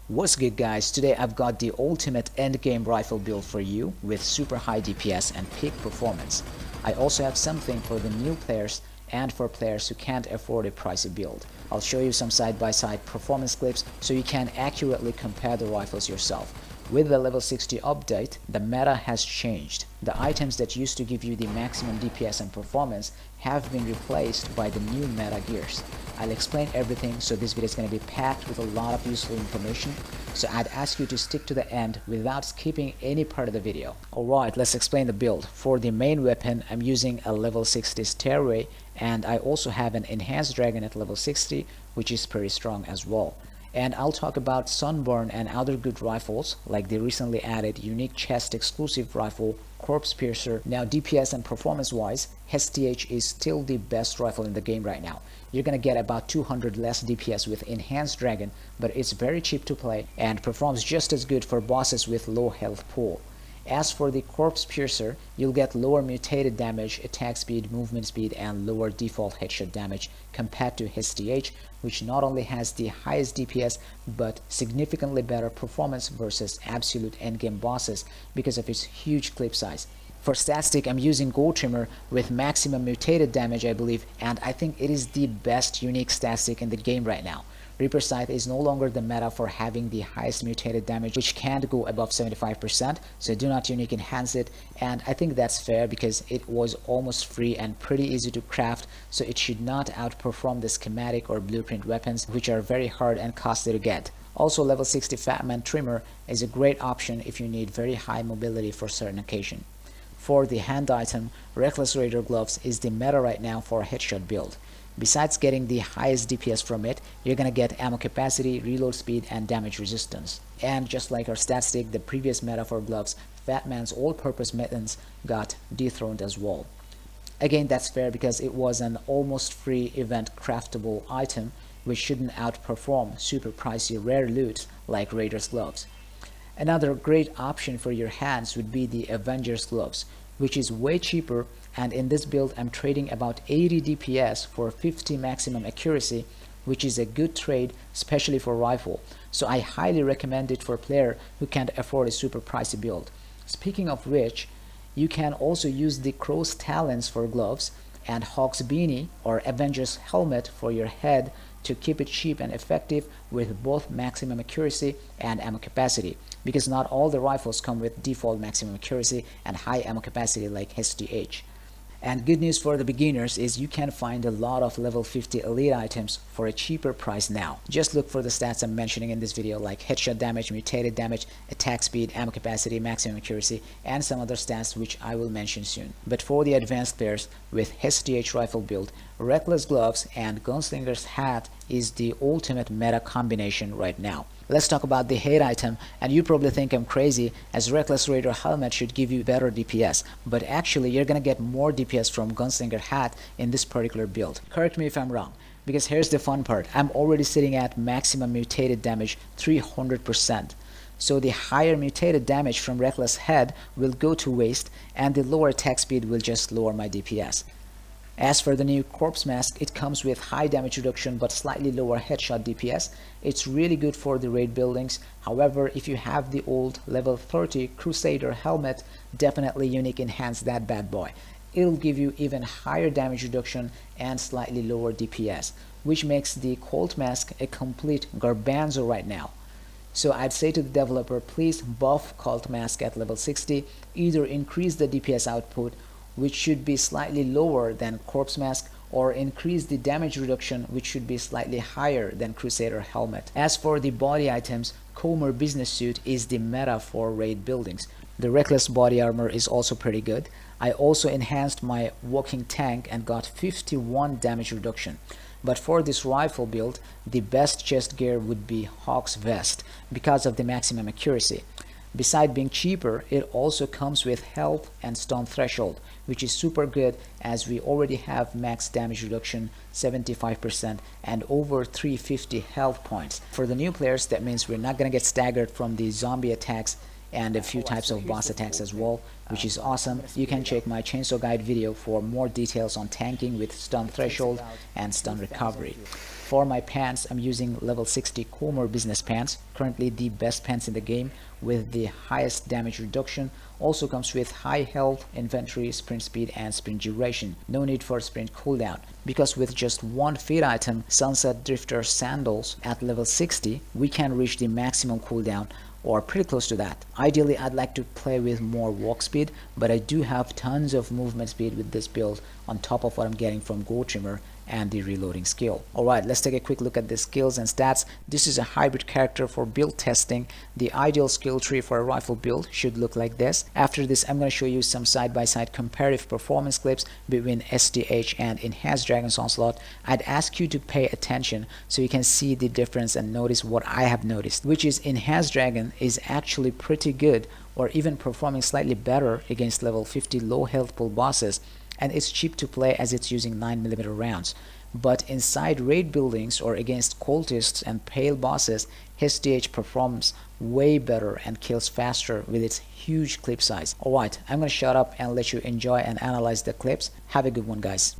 What's good guys, today I've got the ultimate endgame rifle build for you with super high DPS and peak performance. I also have something for the new players and for players who can't afford a pricey build. I'll show you some side-by-side performance clips so you can accurately compare the rifles yourself. With the level 60 update, the meta has changed. The items that used to give you the maximum DPS and performance have been replaced by the new meta gears. I'll explain everything, so this video is going to be packed with a lot of useful information, so I'd ask you to stick to the end without skipping any part of the video. Alright, let's explain the build. For the main weapon, I'm using a level 60 Stairway, and I also have an enhanced dragon at level 60, which is pretty strong as well. And I'll talk about Sunburn and other good rifles like the recently added unique chest exclusive rifle Corpse Piercer. Now DPS and performance wise, Headgear is still the best rifle in the game right now. You're gonna get about 200 less DPS with enhanced dragon, but it's very cheap to play and performs just as good for bosses with low health pool. As for the Corpse Piercer, you'll get lower mutated damage, attack speed, movement speed, and lower default headshot damage compared to Headgear, which not only has the highest DPS but significantly better performance versus absolute endgame bosses because of its huge clip size. For static, I'm using Gold Trimmer with maximum mutated damage, I believe, and I think it is the best unique static in the game right now. Reaper Scythe is no longer the meta for having the highest mutated damage, which can't go above 75%, so do not unique enhance it, and I think that's fair because it was almost free and pretty easy to craft, so it should not outperform the schematic or blueprint weapons, which are very hard and costly to get. Also, level 60 Fatman Trimmer is a great option if you need very high mobility for certain occasion. For the hand item, Reckless Raider Gloves is the meta right now for a headshot build. Besides getting the highest DPS from it, you're gonna get ammo capacity, reload speed, and damage resistance. And just like our stat stick, the previous meta for gloves, Fatman's all-purpose mittens got dethroned as well. Again, that's fair because it was an almost free event craftable item which shouldn't outperform super pricey rare loot like Raider's gloves. Another great option for your hands would be the Avenger's gloves, which is way cheaper, and in this build I'm trading about 80 DPS for 50 maximum accuracy, which is a good trade especially for rifle, so I highly recommend it for a player who can't afford a super pricey build. Speaking of which, you can also use the Crow's Talons for gloves and Hawk's Beanie or Avenger's helmet for your head to keep it cheap and effective with both maximum accuracy and ammo capacity, because not all the rifles come with default maximum accuracy and high ammo capacity like Headgear. And good news for the beginners is you can find a lot of level 50 elite items for a cheaper price now. Just look for the stats I'm mentioning in this video like headshot damage, mutated damage, attack speed, ammo capacity, maximum accuracy, and some other stats which I will mention soon. But for the advanced players with Headgear rifle build, Reckless Gloves and Gunslinger's Hat is the ultimate meta combination right now. Let's talk about the hate item, and you probably think I'm crazy as Reckless Raider helmet should give you better DPS, but actually you're gonna get more DPS from Gunslinger Hat in this particular build. Correct me if I'm wrong, because here's the fun part. I'm already sitting at maximum mutated damage 300%. So the higher mutated damage from Reckless Head will go to waste, and the lower attack speed will just lower my DPS. As for the new Corpse Mask, it comes with high damage reduction but slightly lower headshot DPS. It's really good for the raid buildings. However, if you have the old level 30 Crusader helmet, definitely unique enhance that bad boy. It'll give you even higher damage reduction and slightly lower DPS, which makes the Colt Mask a complete garbanzo right now. So I'd say to the developer, please buff Colt Mask at level 60, either increase the DPS output, which should be slightly lower than Corpse Mask, or increase the damage reduction, which should be slightly higher than Crusader helmet. As for the body items, Comer Business Suit is the meta for raid buildings. The Reckless body armor is also pretty good. I also enhanced my walking tank and got 51 damage reduction. But for this rifle build, the best chest gear would be Hawk's Vest because of the maximum accuracy. Besides being cheaper, it also comes with health and stun threshold, which is super good as we already have max damage reduction 75% and over 350 health points. For the new players, that means we're not gonna get staggered from the zombie attacks and a few types of boss attacks as well, which is awesome. You can check my chainsaw guide video for more details on tanking with stun threshold and stun recovery. For my pants, I'm using level 60 Comer business pants, currently the best pants in the game with the highest damage reduction. Also comes with high health, inventory, sprint speed and sprint duration. No need for sprint cooldown, because with just one feat item, Sunset Drifter Sandals, at level 60, we can reach the maximum cooldown or pretty close to that. Ideally, I'd like to play with more walk speed, but I do have tons of movement speed with this build on top of what I'm getting from Gold Trimmer and the reloading skill. Alright, let's take a quick look at the skills and stats. This is a hybrid character for build testing. The ideal skill tree for a rifle build should look like this. After this, I'm going to show you some side-by-side comparative performance clips between SDH and Enhanced Dragon's Onslaught. I'd ask you to pay attention so you can see the difference and notice what I have noticed, which is Enhanced Dragon is actually pretty good, or even performing slightly better against level 50 low health pool bosses, and it's cheap to play as it's using 9mm rounds. But inside raid buildings or against cultists and pale bosses, SDH performs way better and kills faster with its huge clip size. Alright, I'm gonna shut up and let you enjoy and analyze the clips. Have a good one, guys.